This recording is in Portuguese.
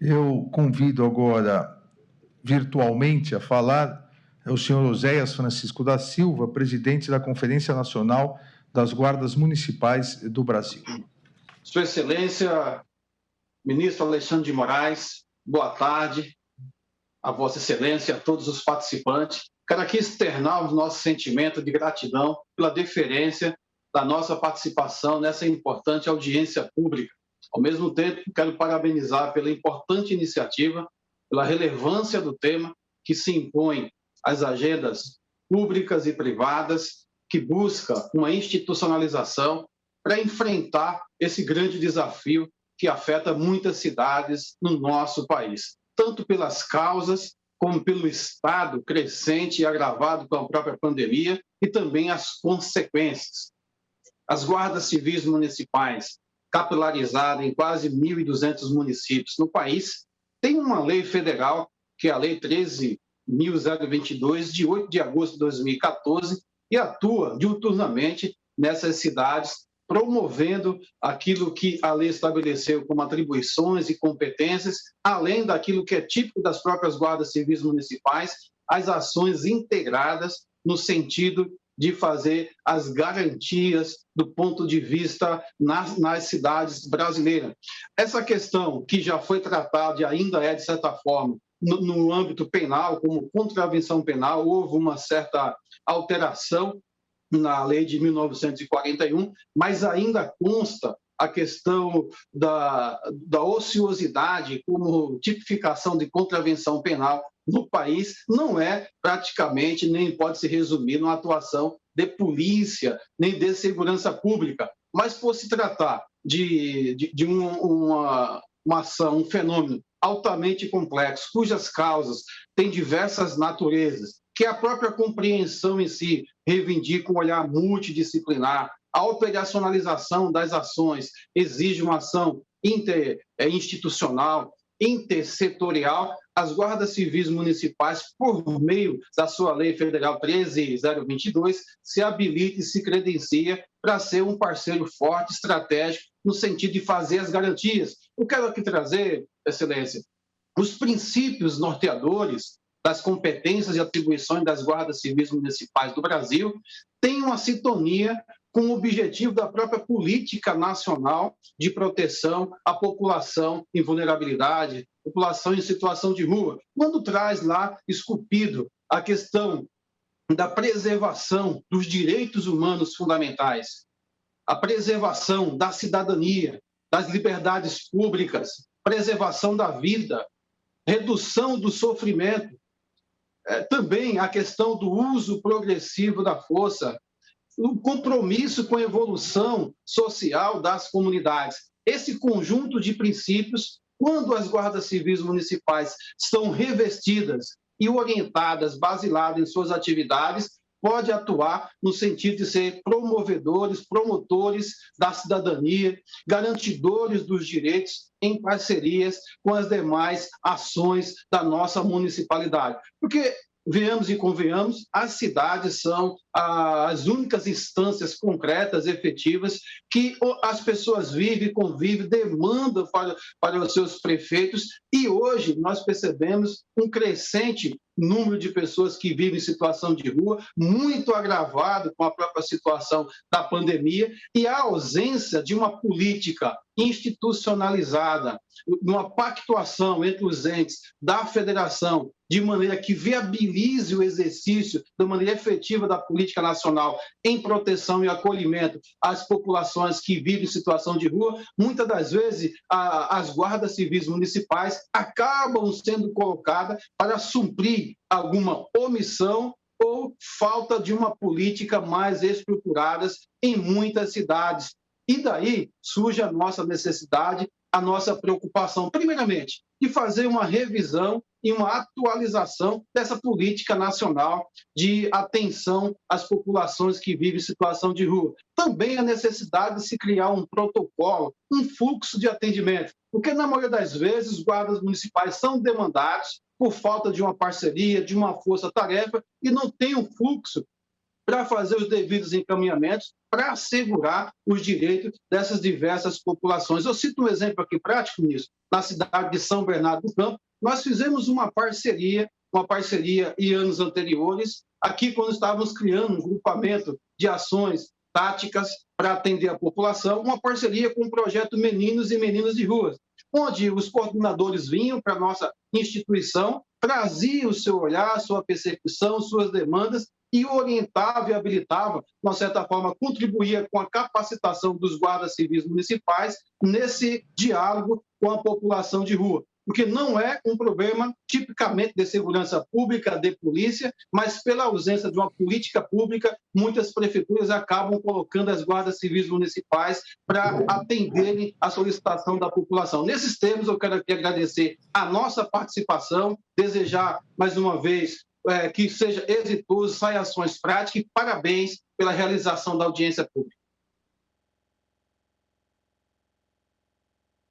Eu convido agora, virtualmente, a falar o senhor Oséias Francisco da Silva, presidente da Conferência Nacional das Guardas Municipais do Brasil. Sua Excelência, ministro Alexandre de Moraes, boa tarde a Vossa Excelência, a todos os participantes. Quero aqui externar o nosso sentimento de gratidão pela deferência da nossa participação nessa importante audiência pública. Ao mesmo tempo, quero parabenizar pela importante iniciativa, pela relevância do tema que se impõe às agendas públicas e privadas, que busca uma institucionalização para enfrentar esse grande desafio que afeta muitas cidades no nosso país, tanto pelas causas como pelo estado crescente e agravado com a própria pandemia e também as consequências. As guardas civis municipais, capilarizadas em quase 1.200 municípios no país, têm uma lei federal, que é a Lei 13.022, de 8 de agosto de 2014, e atua diuturnamente nessas cidades, promovendo aquilo que a lei estabeleceu como atribuições e competências, além daquilo que é típico das próprias guardas civis municipais, as ações integradas no sentido de fazer as garantias do ponto de vista nas cidades brasileiras. Essa questão que já foi tratada e ainda é, de certa forma, no âmbito penal, como contravenção penal, houve uma certa alteração na lei de 1941, mas ainda consta a questão da ociosidade como tipificação de contravenção penal no país, não é praticamente, nem pode se resumir numa atuação de polícia, nem de segurança pública, mas por se tratar de uma ação, um fenômeno altamente complexo, cujas causas têm diversas naturezas, que a própria compreensão em si reivindica um olhar multidisciplinar, a operacionalização das ações exige uma ação interinstitucional, intersetorial. As guardas civis municipais, por meio da sua lei federal 13.022, se habilita e se credencia para ser um parceiro forte, estratégico, no sentido de fazer as garantias. Eu quero aqui trazer, Excelência, os princípios norteadores das competências e atribuições das guardas civis municipais do Brasil têm uma sintonia com o objetivo da própria política nacional de proteção à população em vulnerabilidade, população em situação de rua, quando traz lá esculpido a questão da preservação dos direitos humanos fundamentais, a preservação da cidadania, das liberdades públicas, preservação da vida, redução do sofrimento, também a questão do uso progressivo da força, o compromisso com a evolução social das comunidades. Esse conjunto de princípios, quando as guardas civis municipais são revestidas e orientadas, basiladas em suas atividades, pode atuar no sentido de ser promovedores, promotores da cidadania, garantidores dos direitos em parcerias com as demais ações da nossa municipalidade. Porque, venhamos e convenhamos, as cidades são as únicas instâncias concretas, efetivas, que as pessoas vivem, convivem, demandam para os seus prefeitos, e hoje nós percebemos um crescente número de pessoas que vivem em situação de rua, muito agravado com a própria situação da pandemia, e a ausência de uma política institucionalizada, uma pactuação entre os entes da federação, de maneira que viabilize o exercício de maneira efetiva da política nacional em proteção e acolhimento às populações que vivem em situação de rua, muitas das vezes as guardas civis municipais acabam sendo colocadas para suprir alguma omissão ou falta de uma política mais estruturada em muitas cidades. E daí surge a nossa necessidade, a nossa preocupação, primeiramente, de fazer uma revisão e uma atualização dessa política nacional de atenção às populações que vivem em situação de rua. Também a necessidade de se criar um protocolo, um fluxo de atendimento, porque na maioria das vezes os guardas municipais são demandados por falta de uma parceria, de uma força-tarefa, e não tem um fluxo para fazer os devidos encaminhamentos para assegurar os direitos dessas diversas populações. Eu cito um exemplo aqui prático nisso. Na cidade de São Bernardo do Campo, nós fizemos uma parceria em anos anteriores, aqui quando estávamos criando um grupamento de ações táticas para atender a população, uma parceria com o projeto Meninos e Meninas de Ruas, onde os coordenadores vinham para a nossa instituição, traziam o seu olhar, sua percepção, suas demandas e orientava e habilitava, de uma certa forma, contribuía com a capacitação dos guardas civis municipais nesse diálogo com a população de rua. Porque não é um problema tipicamente de segurança pública, de polícia, mas pela ausência de uma política pública, muitas prefeituras acabam colocando as guardas civis municipais para atenderem a solicitação da população. Nesses termos, eu quero aqui agradecer a nossa participação, desejar, mais uma vez, que seja exitoso, saia ações práticas e parabéns pela realização da audiência pública.